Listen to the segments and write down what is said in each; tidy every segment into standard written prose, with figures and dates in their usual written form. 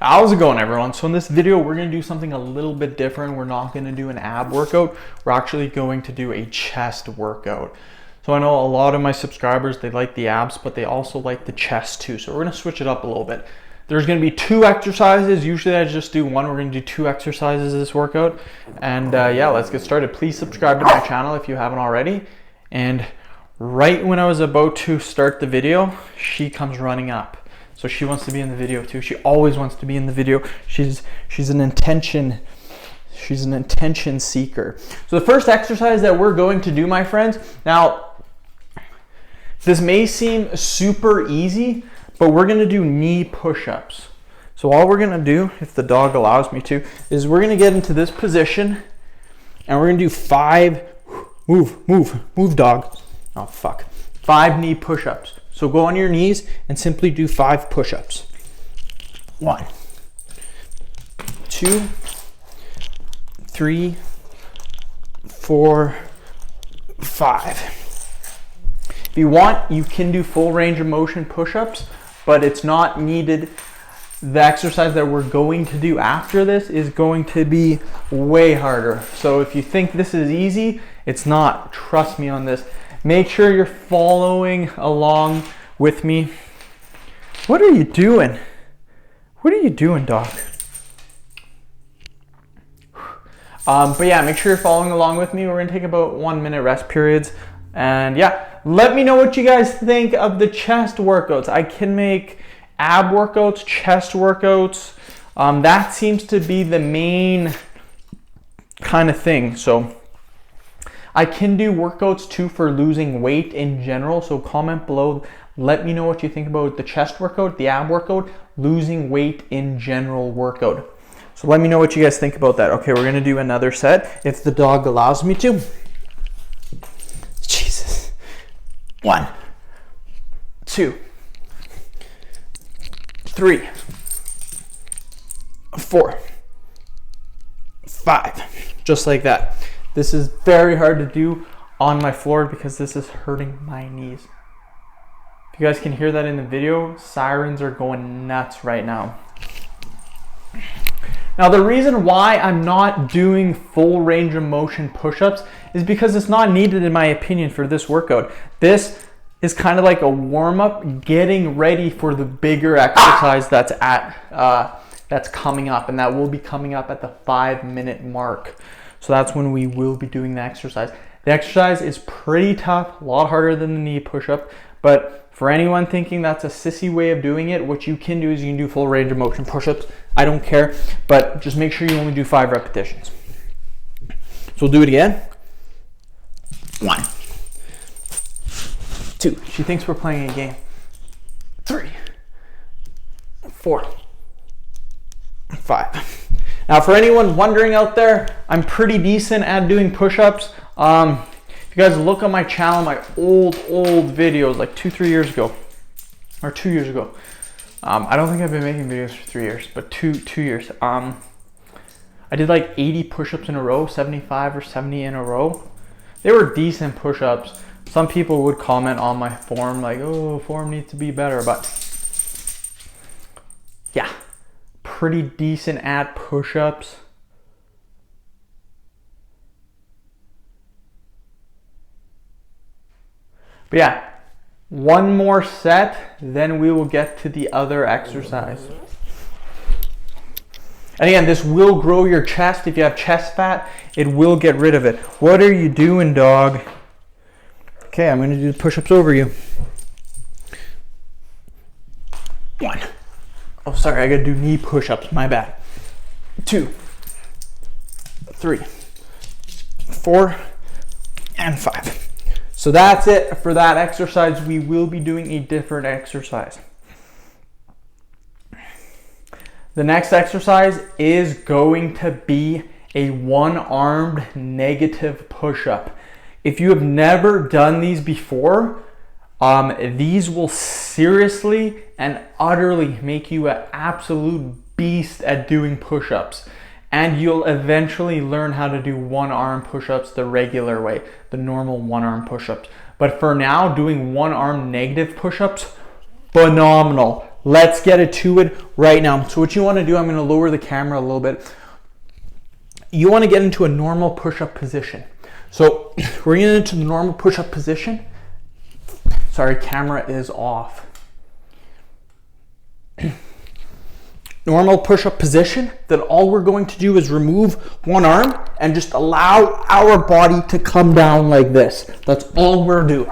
How's it going, everyone? So in this video, we're going to do something a little bit different. We're not going to do an ab workout. We're actually going to do a chest workout. So I know a lot of my subscribers, they like the abs, but they also like the chest too. So we're going to switch it up a little bit. There's going to be two exercises. Usually I just do one. We're going to do two exercises this workout. And yeah, let's get started. Please subscribe to my channel if you haven't already. And right when I was about to start the video, she comes running up. So she wants to be in the video too. She always wants to be in the video. She's an intention seeker. So the first exercise that we're going to do, my friends, now this may seem super easy, but we're going to do knee push-ups. So all we're going to do, if the dog allows me to, is we're going to get into this position and we're going to do 5 move dog. Oh fuck. 5 knee push-ups. So go on your knees and simply do 5 push-ups. 1, 2, 3, 4, 5. If you want, you can do full range of motion push-ups, but it's not needed. The exercise that we're going to do after this is going to be way harder. So if you think this is easy, it's not. Trust me on this. Make sure you're following along with me. What are you doing? What are you doing, dog? But yeah, make sure you're following along with me. We're gonna take about 1-minute rest periods. And yeah, let me know what you guys think of the chest workouts. I can make ab workouts, chest workouts. That seems to be the main kind of thing. So I can do workouts too for losing weight in general. So comment below. Let me know what you think about the chest workout, the ab workout, losing weight in general workout. So let me know what you guys think about that. Okay, we're gonna do another set if the dog allows me to. Jesus. 1, 2, 3, 4, 5. Just like that. This is very hard to do on my floor because this is hurting my knees. If you guys can hear that in the video, sirens are going nuts right now. Now the reason why I'm not doing full range of motion push-ups is because it's not needed, in my opinion, for this workout. This is kind of like a warm-up, getting ready for the bigger exercise that's coming up, and that will be coming up at the 5-minute mark. So that's when we will be doing the exercise. The exercise is pretty tough, a lot harder than the knee push-up, but for anyone thinking that's a sissy way of doing it, what you can do is you can do full range of motion push-ups. I don't care, but just make sure you only do 5 repetitions. So we'll do it again. 1, 2. She thinks we're playing a game. 3, 4, 5. Now for anyone wondering out there, I'm pretty decent at doing push-ups. If you guys look on my channel, my old videos, like 2-3 years ago, or 2 years ago. I don't think I've been making videos for 3 years, but two years. I did like 80 push-ups in a row, 75 or 70 in a row. They were decent push-ups. Some people would comment on my form like, oh, form needs to be better, but yeah, pretty decent at push-ups. But yeah, 1 more set, then we will get to the other exercise. And again, this will grow your chest. If you have chest fat, it will get rid of it. What are you doing, dog? Okay, I'm gonna do the push-ups over you. 1. Oh, sorry, I gotta do knee push-ups, my bad. 2, 3, 4, and 5. So that's it for that exercise. We will be doing a different exercise. The next exercise is going to be a 1-armed negative push-up. If you have never done these before, these will seriously and utterly make you an absolute beast at doing push-ups. And you'll eventually learn how to do 1-arm push-ups the regular way, the normal 1-arm push-ups. But for now, doing 1-arm negative push-ups, phenomenal. let's get it to it right now. So what you want to do, I'm going to lower the camera a little bit. You want to get into a normal push-up position. So we're getting into the normal push-up position. Sorry, camera is off. Normal push-up position. Then all we're going to do is remove one arm and just allow our body to come down like this. That's all we're doing.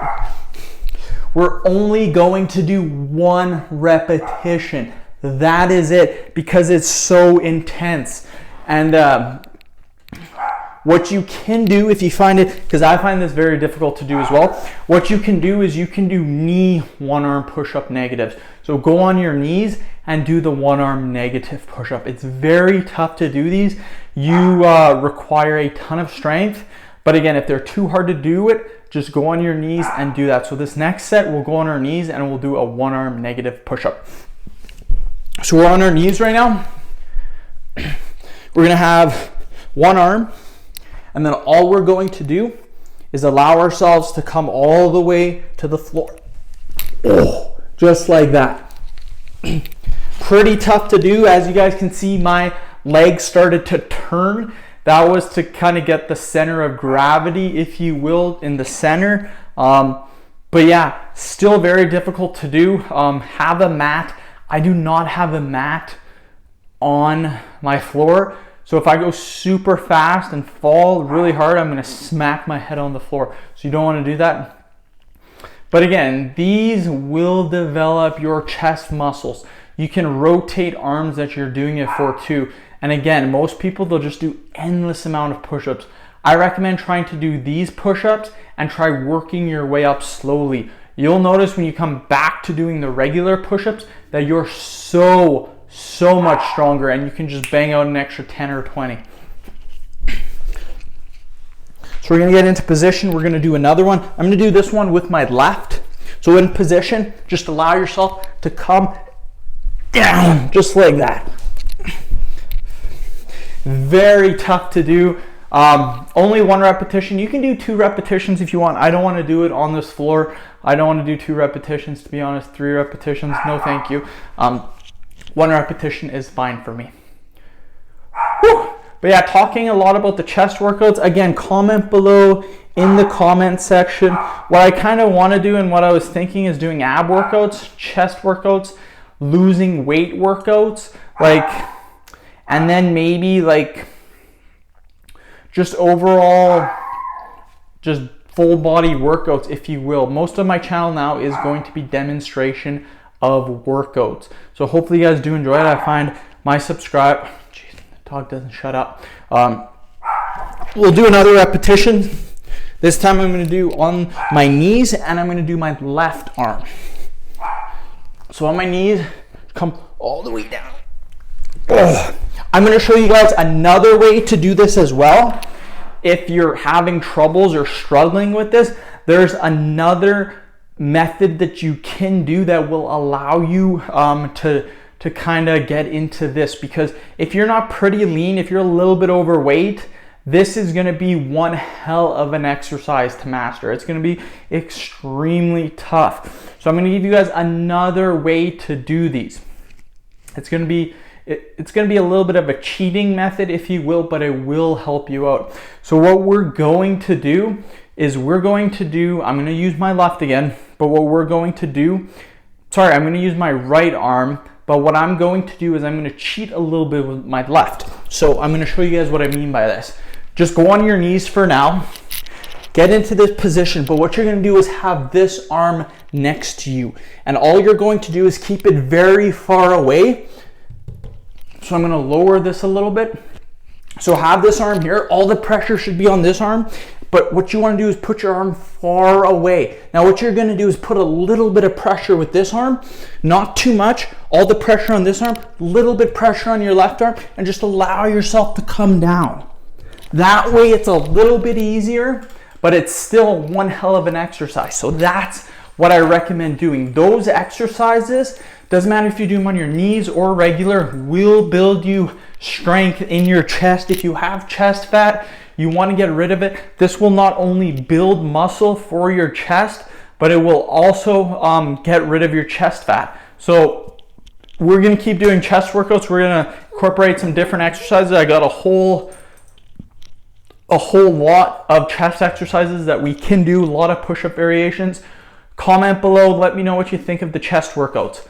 We're only going to do 1 repetition. That is it, because it's so intense. And what you can do if you find it, because I find this very difficult to do as well, what you can do is you can do knee one-arm push-up negatives. So go on your knees and do the one-arm negative push-up. It's very tough to do these. You require a ton of strength. But again, if they're too hard to do it, just go on your knees and do that. So this next set, we'll go on our knees and we'll do a one-arm negative push-up. So we're on our knees right now. We're gonna have one arm, and then all we're going to do is allow ourselves to come all the way to the floor. Oh, just like that. Pretty tough to do. As you guys can see, my legs started to turn. That was to kind of get the center of gravity, if you will, in the center. But yeah, still very difficult to do. Have a mat. I do not have a mat on my floor. So if I go super fast and fall really hard, I'm gonna smack my head on the floor. So you don't wanna do that. But again, these will develop your chest muscles. You can rotate arms that you're doing it for too. And again, most people, they'll just do endless amount of push-ups. I recommend trying to do these push-ups and try working your way up slowly. You'll notice when you come back to doing the regular push-ups that you're so much stronger, and you can just bang out an extra 10 or 20. So we're gonna get into position. We're gonna do another one. I'm gonna do this one with my left. So in position, just allow yourself to come down, just like that. Very tough to do. Only 1 repetition. You can do 2 repetitions if you want. I don't want to do it on this floor. I don't want to do 2 repetitions, to be honest. 3 repetitions, no thank you. 1 repetition is fine for me. Whew. But yeah, talking a lot about the chest workouts. Again, comment below in the comment section. What I kind of want to do and what I was thinking is doing ab workouts, chest workouts, losing weight workouts, and then maybe just overall, just full body workouts, if you will. Most of my channel now is going to be demonstration of workouts. So hopefully you guys do enjoy it. I find my jeez, the dog doesn't shut up. We'll do another repetition. This time I'm going to do on my knees, and I'm going to do my left arm. So on my knees, come all the way down. Ugh. I'm going to show you guys another way to do this as well. If you're having troubles or struggling with this, there's another method that you can do that will allow you to kind of get into this. Because if you're not pretty lean, if you're a little bit overweight, this is going to be one hell of an exercise to master. It's going to be extremely tough. So I'm going to give you guys another way to do these. It's going to be a little bit of a cheating method, if you will, but it will help you out. So what we're going to do is I'm going to use my left again, but what we're going to do, I'm going to use my right arm, but what I'm going to do is I'm going to cheat a little bit with my left. So I'm going to show you guys what I mean by this. Just go on your knees for now, get into this position, but what you're going to do is have this arm next to you, and all you're going to do is keep it very far away. So I'm going to lower this a little bit. So have this arm here. All the pressure should be on this arm. But what you want to do is put your arm far away. Now what you're going to do is put a little bit of pressure with this arm. Not too much. All the pressure on this arm. Little bit pressure on your left arm. And just allow yourself to come down. That way it's a little bit easier. But it's still one hell of an exercise. So that's what I recommend doing. Those exercises, doesn't matter if you do them on your knees or regular, will build you strength in your chest. If you have chest fat, you want to get rid of it. This will not only build muscle for your chest, but it will also get rid of your chest fat. So we're gonna keep doing chest workouts. We're gonna incorporate some different exercises. I got a whole lot of chest exercises that we can do, a lot of push-up variations. Comment below, let me know what you think of the chest workouts.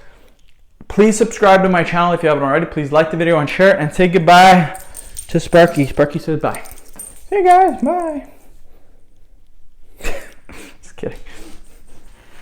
Please subscribe to my channel if you haven't already. Please like the video and share it, and say goodbye to Sparky. Sparky says bye. Hey guys, bye. Just kidding.